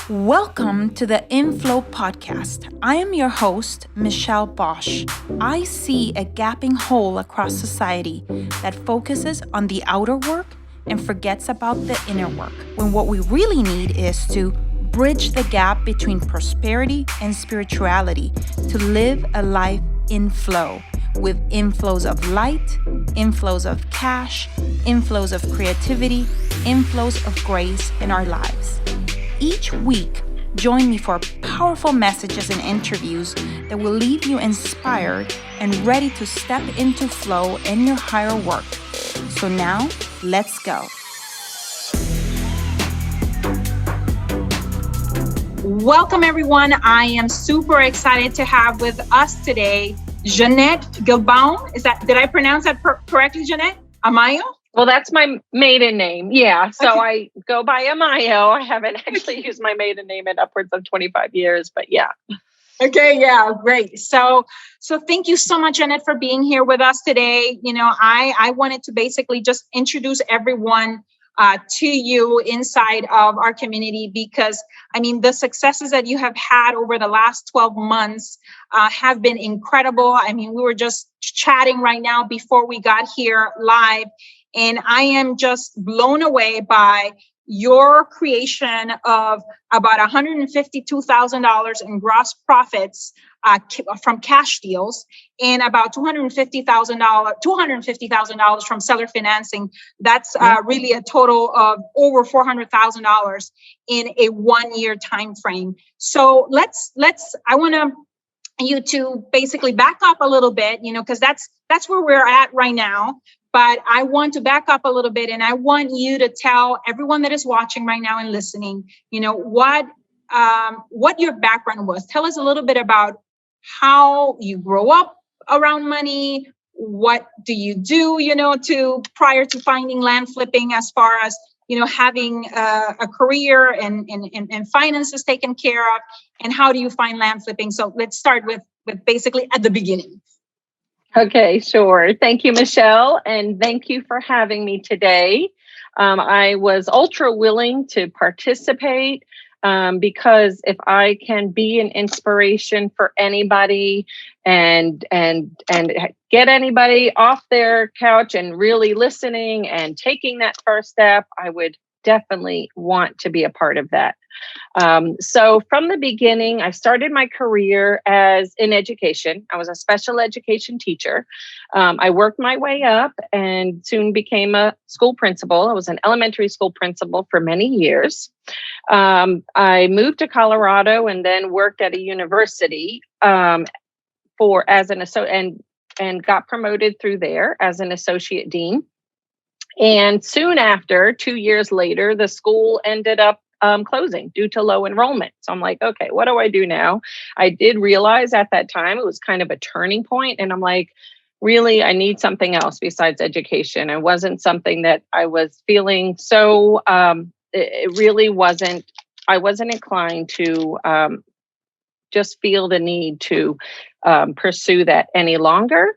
Welcome to the Inflow podcast. I am your host, Michelle Bosch. I see a gaping hole across society that focuses on the outer work and forgets about the inner work, when what we really need is to bridge the gap between prosperity and spirituality to live a life in flow, with inflows of light, inflows of cash, inflows of creativity, inflows of grace in our lives. Each week, join me for powerful messages and interviews that will leave you inspired and ready to step into flow in your higher work. So now, let's go. Welcome, everyone. I am super excited to have with us today Jeanette Amayo. Did I pronounce that correctly, Jeanette? Amayo? Well, that's my maiden name. Yeah. So okay. I go by Amayo. I haven't actually used my maiden name in upwards of 25 years, but yeah. Okay. Yeah. Great. So thank you so much, Jeanette, for being here with us today. You know, I wanted to basically just introduce everyone to you inside of our community, because I mean, the successes that you have had over the last 12 months have been incredible. I mean, we were just chatting right now before we got here live, and I am just blown away by your creation of about $152,000 in gross profits from cash deals, and about $250,000 from seller financing. That's really a total of over $400,000 in a 1-year time frame. So I want you to basically back up a little bit, you know, because that's where we're at right now. But I want to back up a little bit, and I want you to tell everyone that is watching right now and listening, you know, what your background was. Tell us a little bit about how you grow up around money. What do you do, you know, prior to finding land flipping, as far as, you know, having a career and finances taken care of, and how do you find land flipping? So let's start with basically at the beginning. Okay, sure. Thank you, Michelle. And thank you for having me today. I was ultra willing to participate because if I can be an inspiration for anybody and get anybody off their couch and really listening and taking that first step, I would definitely want to be a part of that. So from the beginning, I started my career in education. I was a special education teacher. I worked my way up and soon became a school principal. I was an elementary school principal for many years. I moved to Colorado and then worked at a university and got promoted through there as an associate dean. And soon after, 2 years later, the school ended up closing due to low enrollment. So I'm like, okay, what do I do now? I did realize at that time it was kind of a turning point, and I'm like, really, I need something else besides education. It wasn't something that I was feeling. So it really wasn't. I wasn't inclined to just feel the need to pursue that any longer.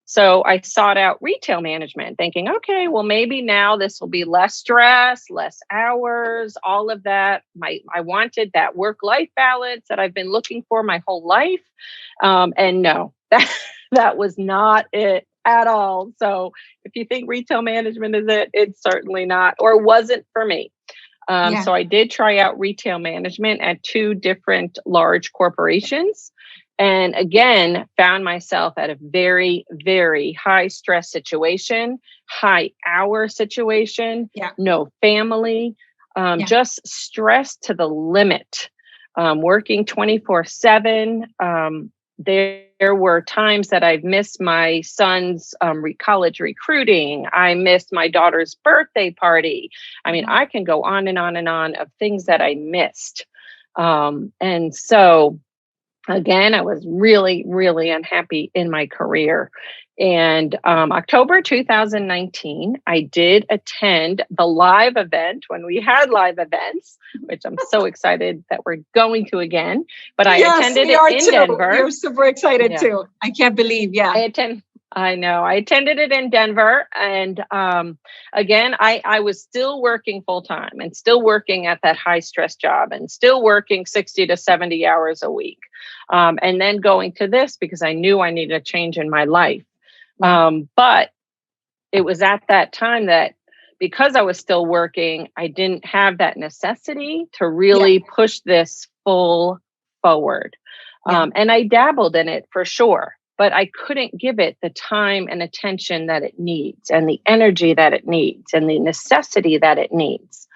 So I sought out retail management, thinking, okay, well, maybe now this will be less stress, less hours, all of that. I wanted that work-life balance that I've been looking for my whole life. And no, that was not it at all. So if you think retail management is it, it's certainly not, or wasn't for me. So I did try out retail management at 2 different large corporations. And again, found myself at a very, very high stress situation, high hour situation, no family, just stressed to the limit, working 24/7. There were times that I've missed my son's college recruiting. I missed my daughter's birthday party. I mean, I can go on and on and on of things that I missed. And so again, I was really, really unhappy in my career. And October 2019, I did attend the live event when we had live events, which I'm so excited that we're going to again. But I attended it in Denver. We're super excited too. I can't believe, I know. I attended it in Denver. And again, I was still working full time and still working at that high stress job and still working 60 to 70 hours a week. And then going to this because I knew I needed a change in my life. But it was at that time that because I was still working, I didn't have that necessity to really push this full forward. And I dabbled in it for sure, but I couldn't give it the time and attention that it needs and the energy that it needs and the necessity that it needs.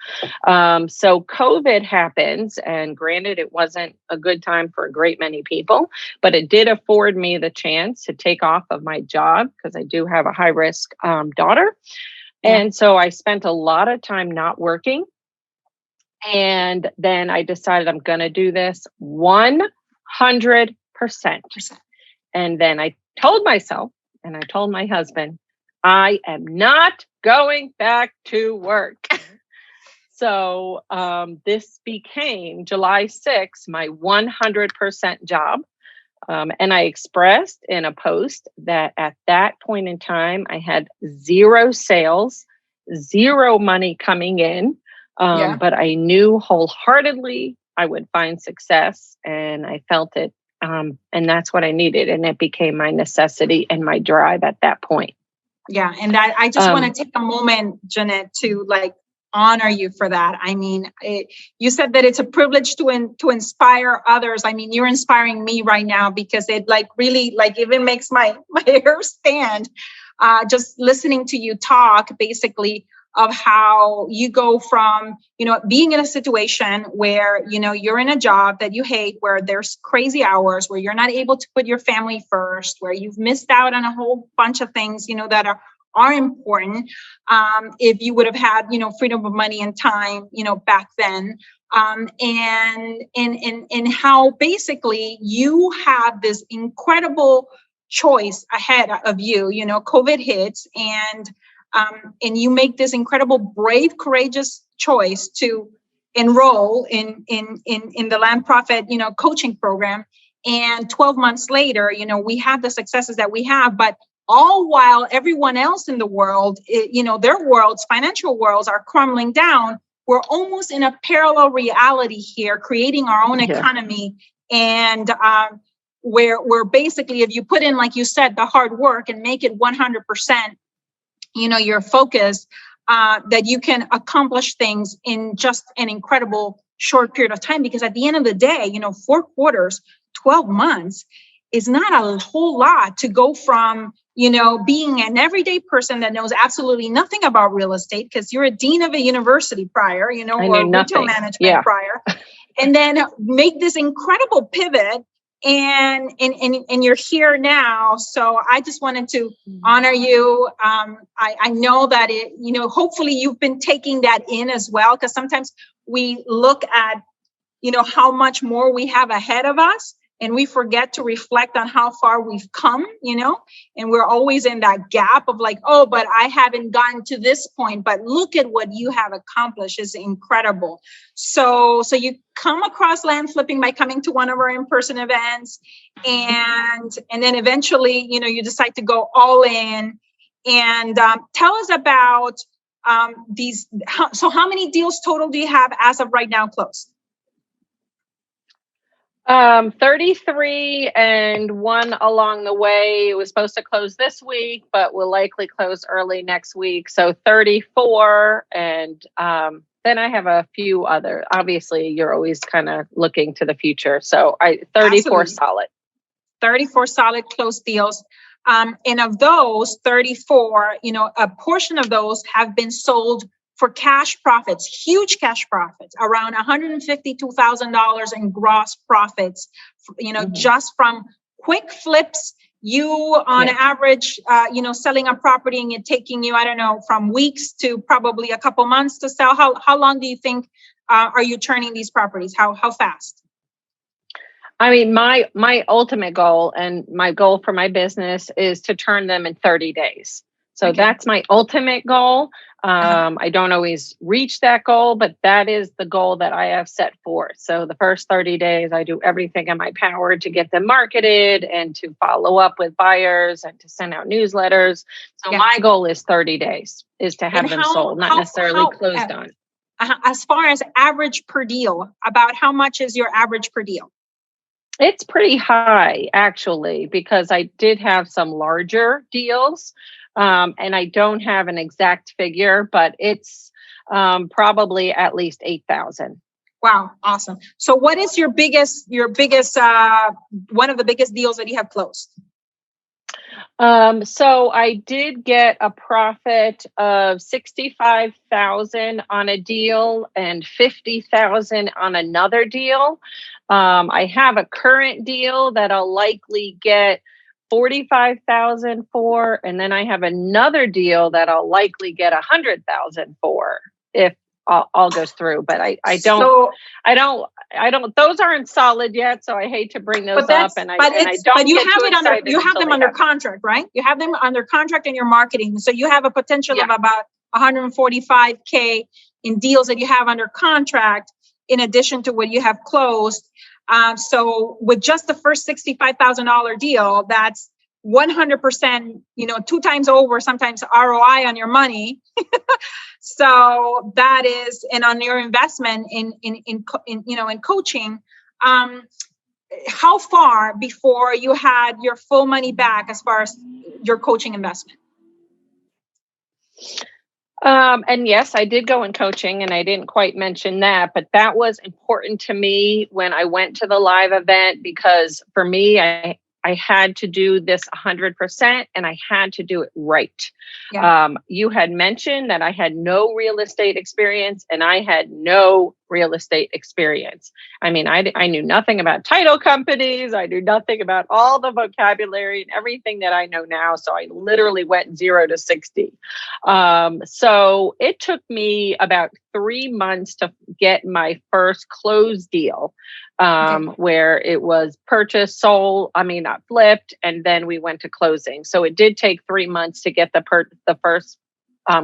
So COVID happens, and granted, it wasn't a good time for a great many people, but it did afford me the chance to take off of my job because I do have a high risk daughter. And so I spent a lot of time not working. And then I decided I'm going to do this 100%. And then I told myself, and I told my husband, I am not going back to work. So this became July 6th, my 100% job. And I expressed in a post that at that point in time, I had 0 sales, 0 money coming in. But I knew wholeheartedly I would find success, and I felt it. And that's what I needed. And it became my necessity and my drive at that point. Yeah. And I just want to take a moment, Jeanette, to honor you for that. I mean, you said that it's a privilege to inspire others. I mean, you're inspiring me right now because it really even makes my hair stand just listening to you talk, basically, of how you go from, being in a situation where, you're in a job that you hate, where there's crazy hours, where you're not able to put your family first, where you've missed out on a whole bunch of things, that are important. If you would have had, freedom of money and time, back then, and how basically you have this incredible choice ahead of you. COVID hits, and you make this incredible, brave, courageous choice to enroll in the Land Profit, coaching program. And 12 months later, we have the successes that we have, but all while everyone else in the world, their worlds, financial worlds, are crumbling down. We're almost in a parallel reality here, creating our own economy. And where basically, if you put in, like you said, the hard work and make it 100%, your focus, that you can accomplish things in just an incredible short period of time. Because at the end of the day, 4 quarters, 12 months is not a whole lot to go from, being an everyday person that knows absolutely nothing about real estate because you're a dean of a university prior, or retail management prior, and then make this incredible pivot. And you're here now. So I just wanted to honor you. I know that hopefully you've been taking that in as well, because sometimes we look at, how much more we have ahead of us, and we forget to reflect on how far we've come, and we're always in that gap of oh, but I haven't gotten to this point, but look at what you have accomplished is incredible. So you come across land flipping by coming to one of our in-person events, and then eventually, you decide to go all in. And tell us about these. So how many deals total do you have as of right now closed? 33 and 1 along the way. It was supposed to close this week, but will likely close early next week. So 34. And then I have a few other, obviously you're always kind of looking to the future. So 34 Absolutely. Solid. 34 solid closed deals. And of those 34, a portion of those have been sold for cash profits, huge cash profits, around $152,000 in gross profits, just from quick flips. You on average, selling a property and it taking you, I don't know, from weeks to probably a couple months to sell. How long do you think are you turning these properties? How fast? I mean, my ultimate goal and my goal for my business is to turn them in 30 days. So that's my ultimate goal. I don't always reach that goal, but that is the goal that I have set forth. So the first 30 days, I do everything in my power to get them marketed and to follow up with buyers and to send out newsletters. So my goal is 30 days is to have them sold, not necessarily closed on. As far as average per deal, about how much is your average per deal? It's pretty high, actually, because I did have some larger deals, and I don't have an exact figure, but it's probably at least 8,000. Wow, awesome. So, what is your biggest, one of the biggest deals that you have closed? So I did get a profit of 65,000 on a deal and 50,000 on another deal. I have a current deal that I'll likely get 45,000 for, and then I have another deal that I'll likely get 100,000 for if all goes through. But I don't. Those aren't solid yet, so I hate to bring those up. But you have them under contract, right? You have them under contract in your marketing, so you have a potential of about 145K in deals that you have under contract, in addition to what you have closed. So with just the first $65,000 deal, that's 100%, 2 times over, sometimes ROI on your money. So that is, and on your investment in coaching, how far before you had your full money back as far as your coaching investment? And yes, I did go in coaching, and I didn't quite mention that, but that was important to me when I went to the live event, because for me, I had to do this 100%, and I had to do it right. Yeah. You had mentioned that I had no real estate experience, and I had no real estate experience. I mean, I knew nothing about title companies. I knew nothing about all the vocabulary and everything that I know now. So I literally went 0 to 60. So it took me about 3 months to get my first closed deal, where it was purchased, sold, not flipped, and then we went to closing. So it did take 3 months to get the first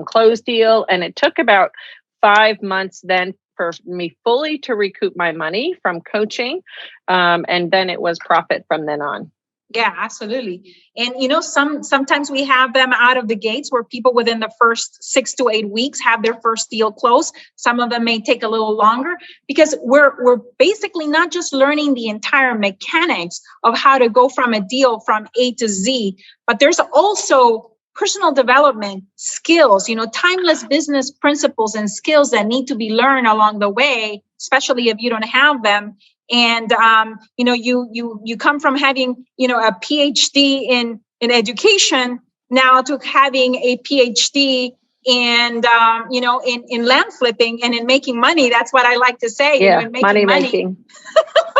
closed deal, and it took about 5 months then for me fully to recoup my money from coaching, and then it was profit from then on. Yeah, absolutely. And sometimes we have them out of the gates where people within the first 6 to 8 weeks have their first deal closed. Some of them may take a little longer, because we're basically not just learning the entire mechanics of how to go from a deal from A to Z, but there's also personal development skills, timeless business principles and skills that need to be learned along the way, especially if you don't have them. And, you come from having, a PhD in education now to having a PhD in land flipping and in making money. That's what I like to say. Yeah, money making.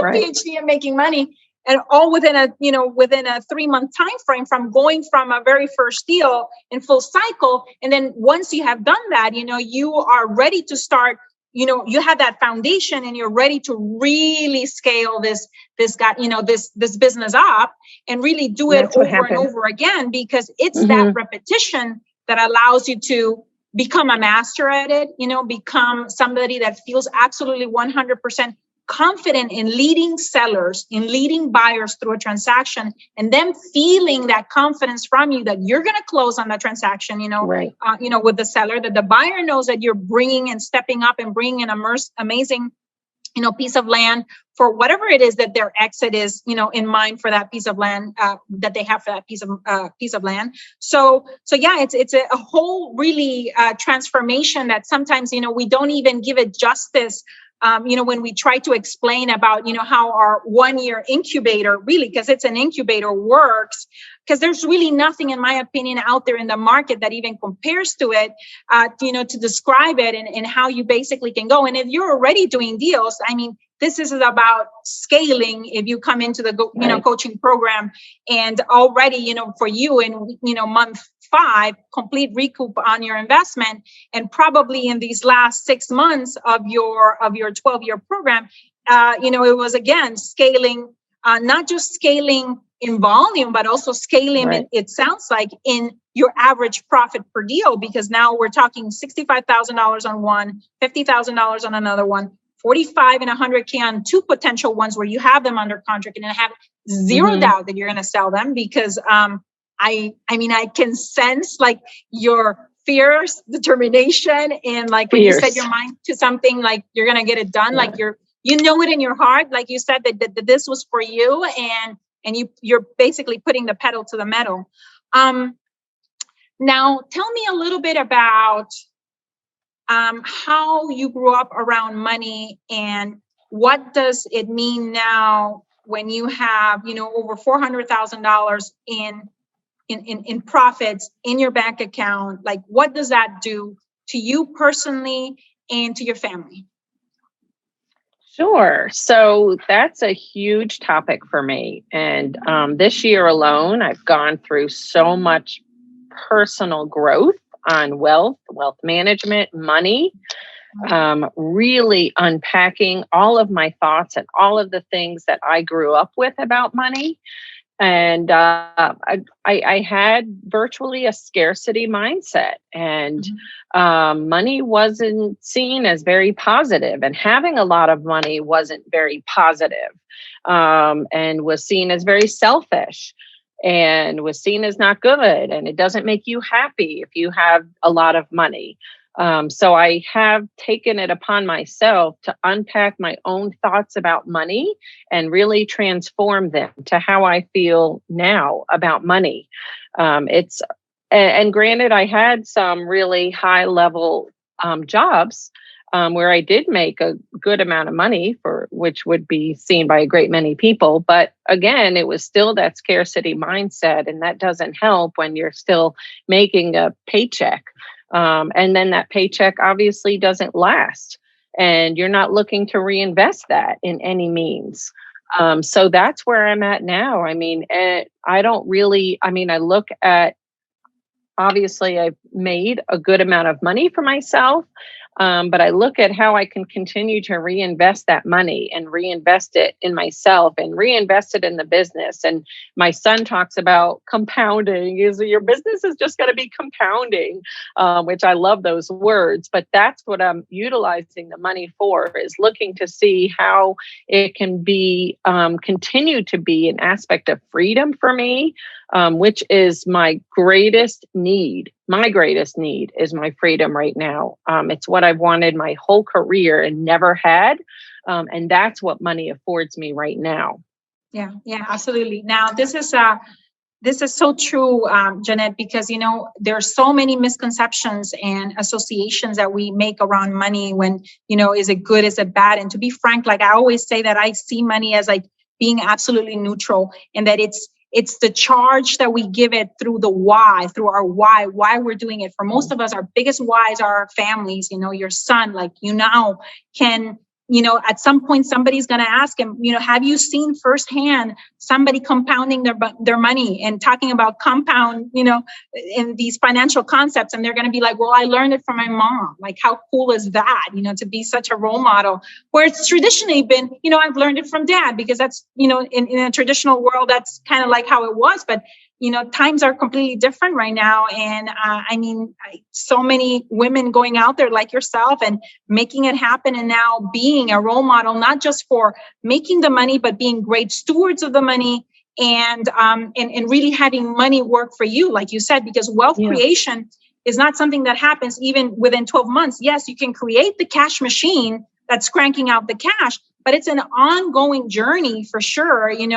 Right. PhD in making money. And all within a 3-month time frame, from going from a very first deal in full cycle. And then once you have done that, you are ready to start, you have that foundation, and you're ready to really scale this business up and really do it over and over again, because it's that repetition that allows you to become a master at it, become somebody that feels absolutely 100% confident in leading sellers, in leading buyers through a transaction, and them feeling that confidence from you that you're going to close on that transaction, right. With the seller, that the buyer knows that you're bringing and stepping up and bringing an amazing, piece of land for whatever it is that their exit is, in mind for that piece of land that they have for that piece of land. So yeah, it's a whole really transformation that sometimes, we don't even give it justice. When we try to explain about, how our 1-year incubator really, because it's an incubator, works, because there's really nothing, in my opinion, out there in the market that even compares to it, to describe it and how you basically can go. And if you're already doing deals, this is about scaling. If you come into the coaching program and already, for you in, month 5, complete recoup on your investment, and probably in these last 6 months of your 12-year program, it was again scaling not just scaling in volume, but also scaling, Right. it sounds like, in your average profit per deal, because now we're talking $65,000 on one, $50,000 on another one, 45 and 100K on two potential ones where you have them under contract, and I have zero doubt that you're going to sell them, because I mean, I can sense like your fierce determination, and like when you set your mind to something, like you're going to get it done, like you know it in your heart, like you said that this was for you, and you're basically putting the pedal to the metal. Now tell me a little bit about how you grew up around money, and what does it mean now when you have, over $400,000 in profits in your bank account? Like, what does that do to you personally and to your family? Sure. So that's a huge topic for me. And this year alone, I've gone through so much personal growth on wealth management, money, really unpacking all of my thoughts and all of the things that I grew up with about money. And I had virtually a scarcity mindset, and money wasn't seen as very positive, and having a lot of money wasn't very positive, and was seen as very selfish, and was seen as not good. And it doesn't make you happy if you have a lot of money. So I have taken it upon myself to unpack my own thoughts about money and really transform them to how I feel now about money. And granted, I had some really high level jobs where I did make a good amount of money, for which would be seen by a great many people. But again, it was still that scarcity mindset, and that doesn't help when you're still making a paycheck. And then that paycheck obviously doesn't last, and you're not looking to reinvest that in any means. So that's where I'm at now. I mean, I look at, obviously I've made a good amount of money for myself. But I look at how I can continue to reinvest that money and reinvest it in myself and reinvest it in the business. And my son talks about compounding. Your business is just going to be compounding, which I love those words. But that's what I'm utilizing the money for, is looking to see how it can be continue to be an aspect of freedom for me, which is my greatest need. My greatest need is my freedom right now. It's what I've wanted my whole career and never had. And that's what money affords me right now. Yeah, absolutely. Now, this is so true, Jeanette, because, there are so many misconceptions and associations that we make around money when, is it good, is it bad? And to be frank, like I always say, that I see money as like being absolutely neutral, and that it's the charge that we give it through our why we're doing it. For most of us, our biggest whys are our families. Your son, like, now can, at some point somebody's going to ask him, have you seen firsthand somebody compounding their money and talking about compound, in these financial concepts? And they're going to be like, well, I learned it from my mom. Like, how cool is that, to be such a role model, where it's traditionally been, I've learned it from dad, because that's, in a traditional world, that's kind of like how it was. But times are completely different right now. And so many women going out there like yourself and making it happen, and now being a role model, not just for making the money, but being great stewards of the money, and really having money work for you, like you said, because wealth creation is not something that happens even within 12 months. Yes, you can create the cash machine that's cranking out the cash, but it's an ongoing journey for sure, in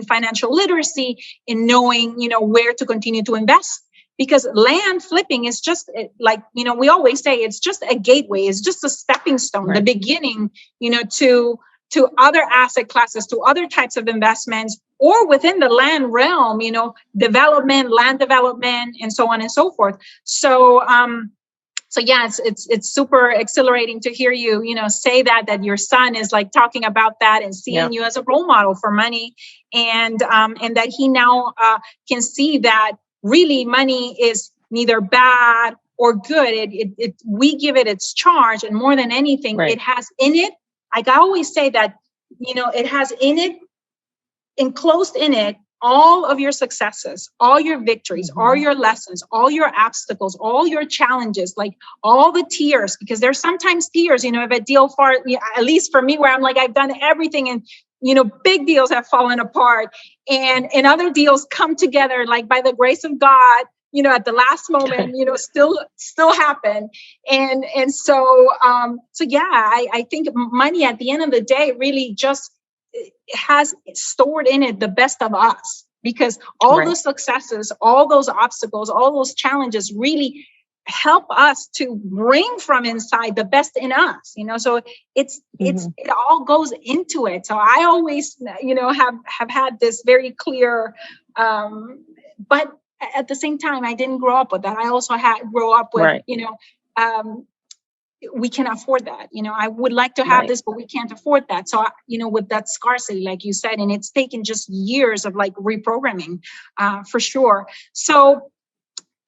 financial literacy, in knowing, where to continue to invest. Because land flipping is just like, we always say, it's just a gateway, it's just a stepping stone, right, the beginning, to other asset classes, to other types of investments, or within the land realm, development, land development, and so on and so forth. So, yeah, it's super exhilarating to hear you, say that your son is like talking about that and seeing you as a role model for money, and that he now can see that really money is neither bad or good. We give it its charge, and more than anything, right, it has in it. Like I always say that, it has in it enclosed in it all of your successes, all your victories, all your lessons, all your obstacles, all your challenges, like all the tears, because there's sometimes tears, if a deal at least for me, where I'm like, I've done everything and, big deals have fallen apart and other deals come together, like by the grace of God, at the last moment, still happen. And so yeah, I think money at the end of the day really just has stored in it the best of us, because all the successes, all those obstacles, all those challenges really help us to bring from inside the best in us, so it all goes into it. So I always, have had this very clear, but at the same time, I didn't grow up with that. I also grow up with, we can afford that. I would like to have this, but we can't afford that. So, with that scarcity, like you said, and it's taken just years of like reprogramming, for sure. So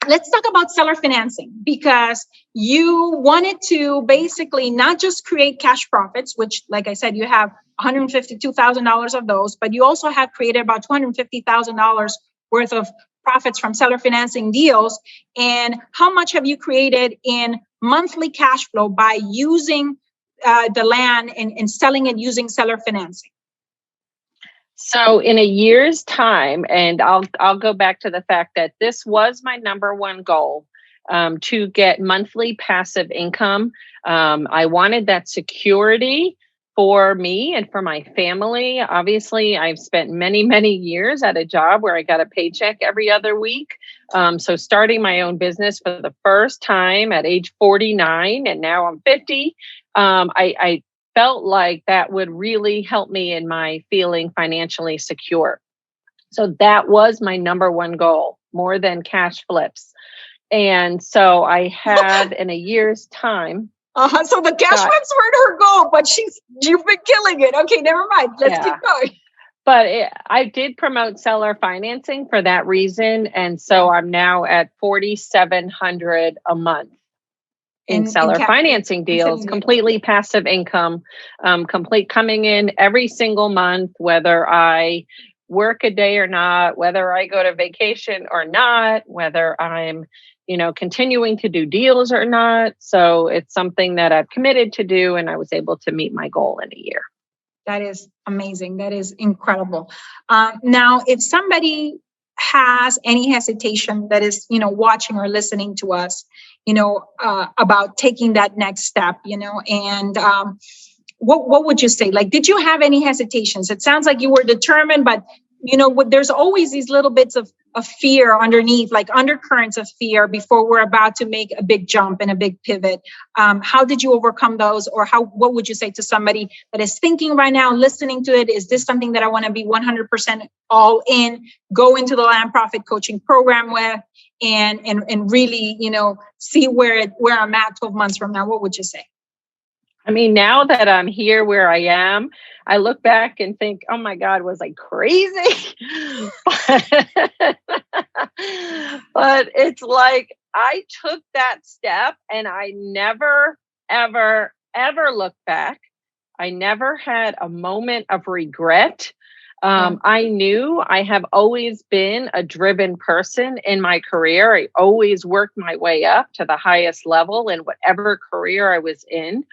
let's talk about seller financing, because you wanted to basically not just create cash profits, which, like I said, you have $152,000 of those, but you also have created about $250,000 worth of profits from seller financing deals. And how much have you created in monthly cash flow by using the land and selling it using seller financing? So in a year's time, and I'll go back to the fact that this was my number one goal, to get monthly passive income. I wanted that security for me and for my family. Obviously, I've spent many, many years at a job where I got a paycheck every other week. So starting my own business for the first time at age 49, and now I'm 50, I felt like that would really help me in my feeling financially secure. So that was my number one goal, more than cash flips. And so I have, in a year's time. So the cash flips weren't her goal, but you've been killing it. Okay, never mind. Let's keep going. But I did promote seller financing for that reason. And so I'm now at $4,700 a month in seller financing deals, completely passive income, complete coming in every single month, whether I work a day or not, whether I go to vacation or not, whether I'm, continuing to do deals or not. So it's something that I've committed to do, and I was able to meet my goal in a year. That is amazing. That is incredible. Now, if somebody has any hesitation that is, watching or listening to us, about taking that next step, and what would you say? Like, did you have any hesitations? It sounds like you were determined, but, there's always these little bits of fear underneath, like undercurrents of fear before we're about to make a big jump and a big pivot. How did you overcome those? Or what would you say to somebody that is thinking right now, listening to it? Is this something that I want to be 100% all in, go into the Land Profit Coaching Program with, and really, see where I'm at 12 months from now? What would you say? I mean, now that I'm here where I am, I look back and think, oh my God, was I crazy? But it's like, I took that step and I never, ever, ever looked back. I never had a moment of regret. I knew I have always been a driven person in my career. I always worked my way up to the highest level in whatever career I was in.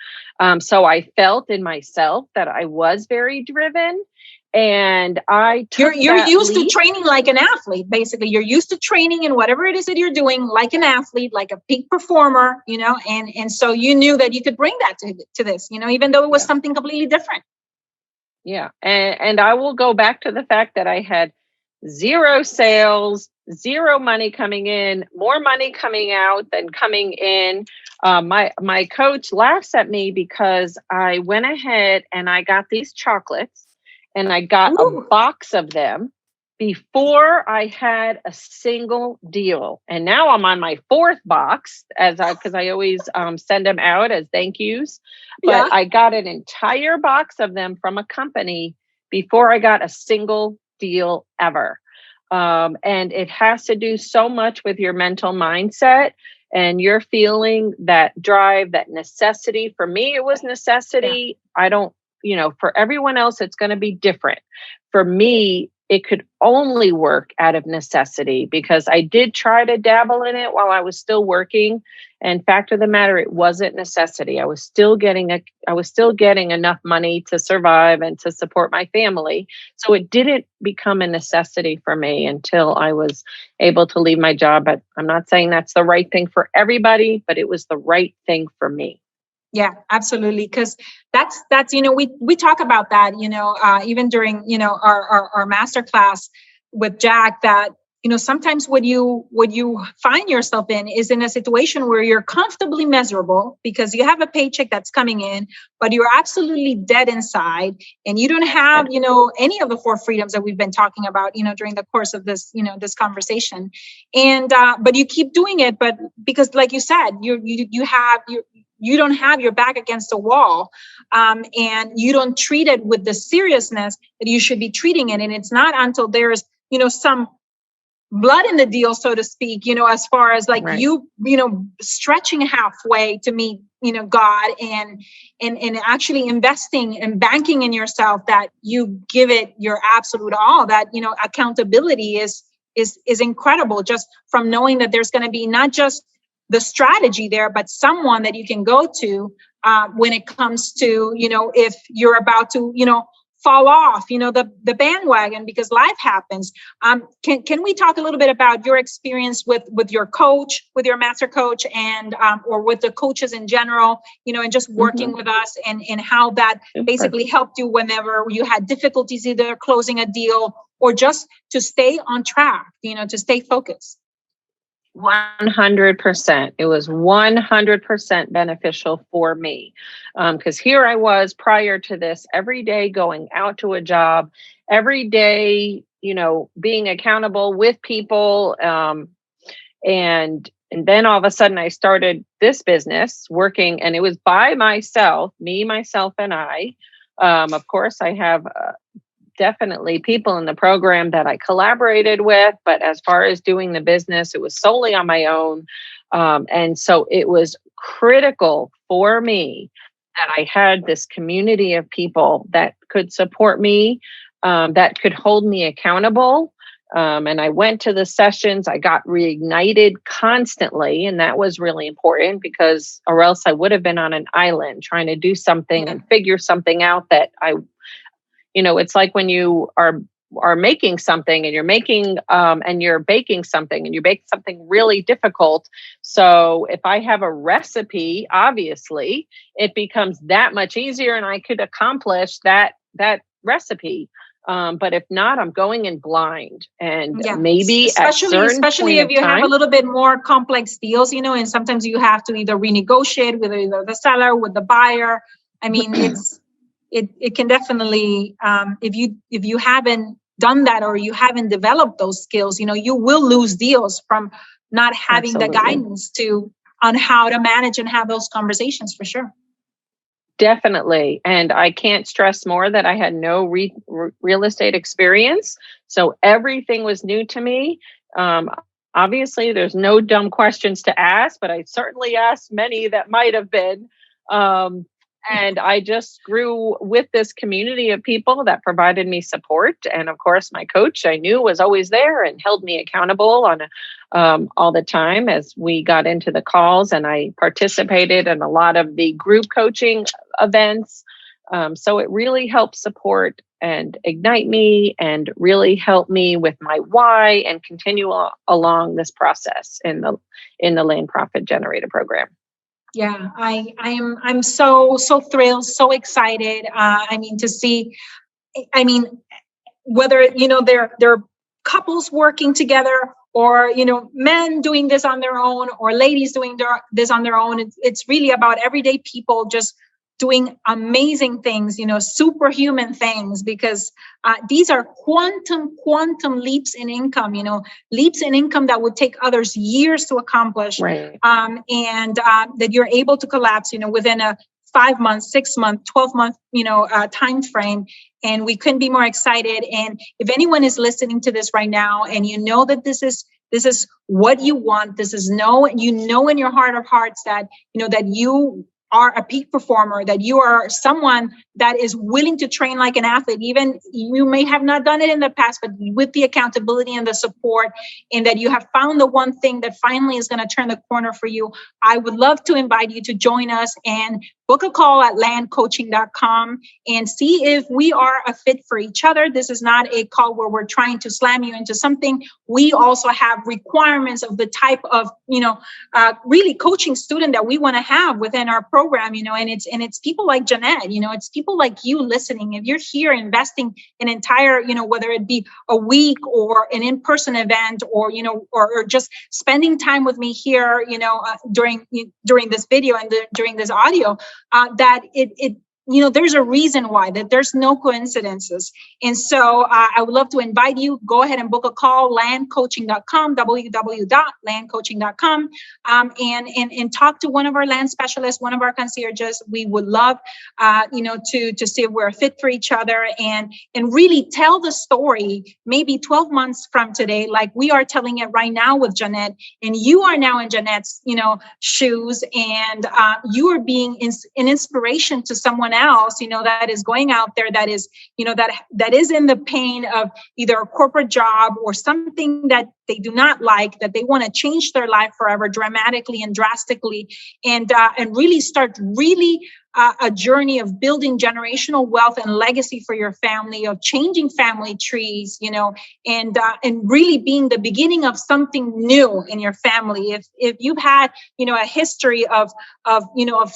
So I felt in myself that I was very driven. And I took You're used to training like an athlete, basically. You're used to training in whatever it is that you're doing, like an athlete, like a peak performer, and so you knew that you could bring that to this, even though it was something completely different. Yeah. And I will go back to the fact that I had zero sales, zero money coming in, more money coming out than coming in. My coach laughs at me because I went ahead and I got these chocolates and I got a box of them before I had a single deal. And now I'm on my fourth box because I always send them out as thank yous. But I got an entire box of them from a company before I got a single deal ever. And it has to do so much with your mental mindset and you're feeling that drive, that necessity. For me, it was necessity. I don't for everyone else, it's going to be different. For me, it could only work out of necessity because I did try to dabble in it while I was still working. And fact of the matter, it wasn't necessity. I was still getting enough money to survive and to support my family. So it didn't become a necessity for me until I was able to leave my job. But I'm not saying that's the right thing for everybody, but it was the right thing for me. Yeah, absolutely. Because that's we talk about that, even during, our masterclass with Jack, that, sometimes what you find yourself in is in a situation where you're comfortably miserable because you have a paycheck that's coming in, but you're absolutely dead inside and you don't have, any of the 4 freedoms that we've been talking about, during the course of this, this conversation. And, but you keep doing it, but because like you said, you don't have your back against the wall, and you don't treat it with the seriousness that you should be treating it. And it's not until there's, some blood in the deal, so to speak, as far as like right. you stretching halfway to meet, God and actually investing and banking in yourself, that you give it your absolute all, that, accountability is incredible, just from knowing that there's going to be not just the strategy there, but someone that you can go to when it comes to, if you're about to, fall off, the bandwagon, because life happens. Can we talk a little bit about your experience with your coach, with your master coach, and or with the coaches in general, and just working with us, and how that basically helped you whenever you had difficulties either closing a deal or just to stay on track, to stay focused? 100%. It was 100% beneficial for me. Because here I was prior to this, every day going out to a job, every day, being accountable with people. And then all of a sudden I started this business working, and it was by myself, me, myself, and I. Of course, I have definitely people in the program that I collaborated with, but as far as doing the business, it was solely on my own. And so it was critical for me that I had this community of people that could support me, that could hold me accountable. And I went to the sessions, I got reignited constantly. And that was really important, because or else I would have been on an island trying to do something and figure something out that it's like when you are making something and you're making and you're baking something and you bake something really difficult. So if I have a recipe, obviously it becomes that much easier and I could accomplish that recipe. But if not, I'm going in blind, and maybe especially if you have a little bit more complex deals, and sometimes you have to either renegotiate with either the seller, with the buyer. I mean, it can definitely, if you haven't done that or you haven't developed those skills, you will lose deals from not having the guidance on how to manage and have those conversations, for sure. Definitely. And I can't stress more that I had no real estate experience. So everything was new to me. Obviously, there's no dumb questions to ask, but I certainly asked many that might have been. And I just grew with this community of people that provided me support. And of course, my coach, I knew, was always there and held me accountable on all the time as we got into the calls. And I participated in a lot of the group coaching events. So it really helped support and ignite me and really help me with my why and continue along this process in the Land Profit Generator program. Yeah, I'm so thrilled, so excited. To see, whether, there are couples working together, or, men doing this on their own, or ladies doing this on their own. It's really about everyday people just doing amazing things, superhuman things, because these are quantum leaps in income, leaps in income that would take others years to accomplish. Right. And that you're able to collapse, within a 5 month, 6 month, 12 month, time frame. And we couldn't be more excited. And if anyone is listening to this right now, and that this is what you want, this is in your heart of hearts that, that you are a peak performer, that you are someone that is willing to train like an athlete, even you may have not done it in the past, but with the accountability and the support, and that you have found the one thing that finally is going to turn the corner for you, I would love to invite you to join us and book a call at landcoaching.com and see if we are a fit for each other. This is not a call where we're trying to slam you into something. We also have requirements of the type of, really coaching student that we want to have within our program, and it's people like Jeanette, it's people like you listening. If you're here investing an entire, whether it be a week or an in-person event, or, or just spending time with me here, during this video and during this audio, that it there's a reason why, that there's no coincidences. And so I would love to invite you, go ahead and book a call, landcoaching.com, www.landcoaching.com, and talk to one of our land specialists, one of our concierges. We would love, to see if we're a fit for each other, and really tell the story maybe 12 months from today, like we are telling it right now with Jeanette, and you are now in Jeanette's, shoes, and you are being an inspiration to someone else, that is going out there, that is, that is in the pain of either a corporate job or something that they do not like, that they want to change their life forever, dramatically and drastically, and really start a journey of building generational wealth and legacy for your family, of changing family trees, and really being the beginning of something new in your family. If you've had, a history of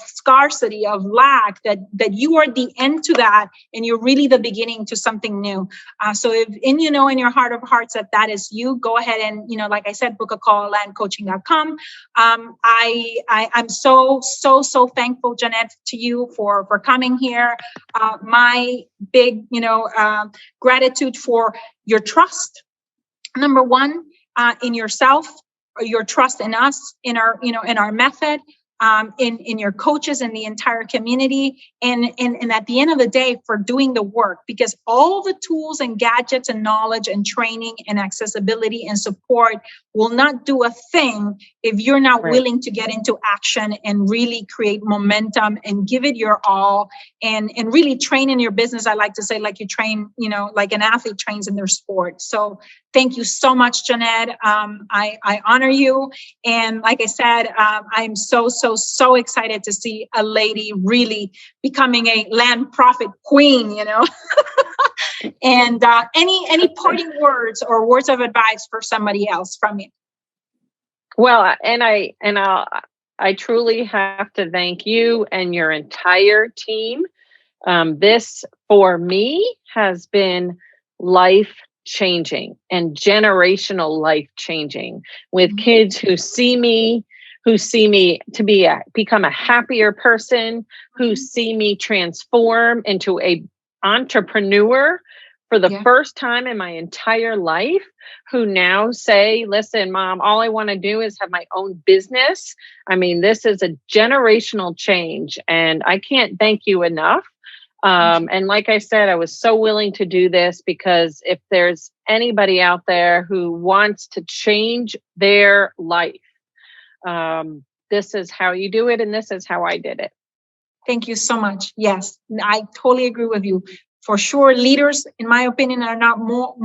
scarcity, of lack, that you are the end to that, and you're really the beginning to something new. So if in your heart of hearts that is you, go ahead and, like I said, book a call at landcoaching.com. I'm so thankful, Jeanette, to you for coming here. My big, gratitude for your trust. Number one, in yourself, your trust in us, in our method, in your coaches and the entire community, and at the end of the day, for doing the work, because all the tools and gadgets and knowledge and training and accessibility and support will not do a thing if you're not willing to get into action and really create momentum and give it your all, and really train in your business. I like to say, like you train, like an athlete trains in their sport. So thank you so much, Jeanette. I honor you. And like I said, I'm so excited to see a lady really becoming a land profit queen, And any parting words or words of advice for somebody else from you? Well, I truly have to thank you and your entire team. This for me has been life changing and generational life changing, with kids who see me to become a happier person, who see me transform into a entrepreneur for the first time in my entire life, who now say, listen, Mom, all I want to do is have my own business. I mean, this is a generational change, and I can't thank you enough. And like I said, I was so willing to do this because if there's anybody out there who wants to change their life, this is how you do it, and this is how I did it. Thank you so much. Yes, I totally agree with you. For sure, leaders, in my opinion, are not more,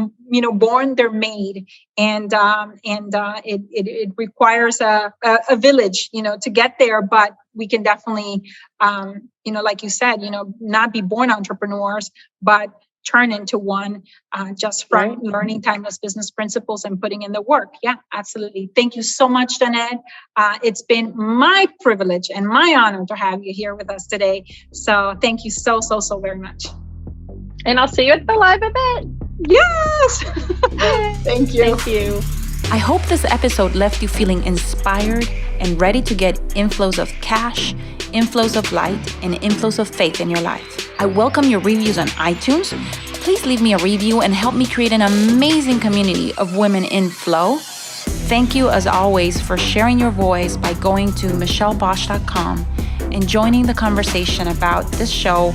born; they're made, and it requires a village, to get there. But we can definitely, like you said, not be born entrepreneurs, but turn into one just from learning timeless business principles and putting in the work. Yeah, absolutely. Thank you so much, Jeanette. It's been my privilege and my honor to have you here with us today. So thank you so very much. And I'll see you at the live event. Yes. Thank you. Thank you. I hope this episode left you feeling inspired and ready to get inflows of cash, inflows of light, and inflows of faith in your life. I welcome your reviews on iTunes. Please leave me a review and help me create an amazing community of women in flow. Thank you, as always, for sharing your voice by going to michellebosch.com and joining the conversation about this show.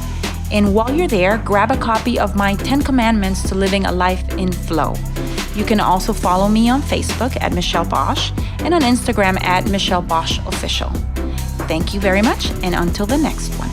And while you're there, grab a copy of my 10 Commandments to Living a Life in Flow. You can also follow me on Facebook at Michelle Bosch and on Instagram at Michelle Bosch Official. Thank you very much, and until the next one.